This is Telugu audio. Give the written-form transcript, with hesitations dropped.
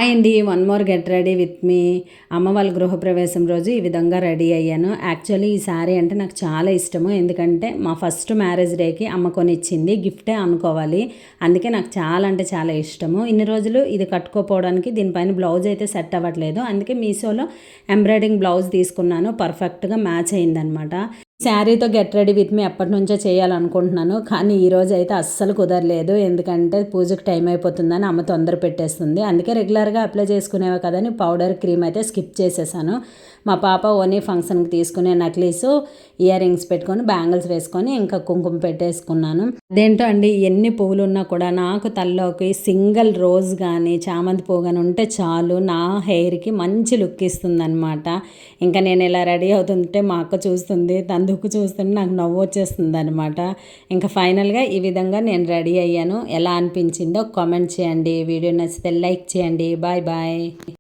అండి one more get ready with me. అమ్మ వాళ్ళ గృహప్రవేశం రోజు ఈ విధంగా రెడీ అయ్యాను. యాక్చువల్లీ ఈ శారీ అంటే నాకు చాలా ఇష్టము. ఎందుకంటే మా ఫస్ట్ మ్యారేజ్ డేకి అమ్మ కొనిచ్చింది, గిఫ్టే అనుకోవాలి. అందుకే నాకు చాలా అంటే చాలా ఇష్టము. ఇన్ని రోజులు ఇది కట్టుకోపోవడానికి దీనిపైన బ్లౌజ్ అయితే సెట్ అవ్వట్లేదు. అందుకే మీషోలో ఎంబ్రాయిడింగ్ బ్లౌజ్ తీసుకున్నాను, పర్ఫెక్ట్గా మ్యాచ్ అయిందనమాట. శారీతో గెట్ రెడీ విత్ మీ ఎప్పటి నుంచో చేయాలనుకుంటున్నాను, కానీ ఈరోజు అయితే అస్సలు కుదరలేదు. ఎందుకంటే పూజకు టైం అయిపోతుందని అమ్మ తొందర పెట్టేస్తుంది. అందుకే రెగ్యులర్గా అప్లై చేసుకునేవా కదని పౌడర్ క్రీమ్ అయితే స్కిప్ చేసేసాను. మా పాప ఓనీ ఫంక్షన్కి తీసుకునే నక్లీసు, ఇయర్ రింగ్స్ పెట్టుకొని బ్యాంగిల్స్ వేసుకొని ఇంకా కుంకుమ పెట్టేసుకున్నాను. అదేంటో అండి, ఎన్ని పువ్వులు ఉన్నా కూడా నాకు తల్లోకి సింగిల్ రోజ్ కానీ చామంతి పువ్వు కానీ ఉంటే చాలు, నా హెయిర్కి మంచి లుక్ ఇస్తుంది అనమాట. ఇంకా నేను ఇలా రెడీ అవుతుంటే మా అక్క చూస్తుంది, తన దుక్కు చూస్తుంటే నాకు నవ్వు వచ్చేస్తుంది అనమాట. ఇంకా ఫైనల్గా ఈ విధంగా నేను రెడీ అయ్యాను. ఎలా అనిపించిందో కామెంట్ చేయండి. వీడియో నచ్చితే లైక్ చేయండి. Bye bye.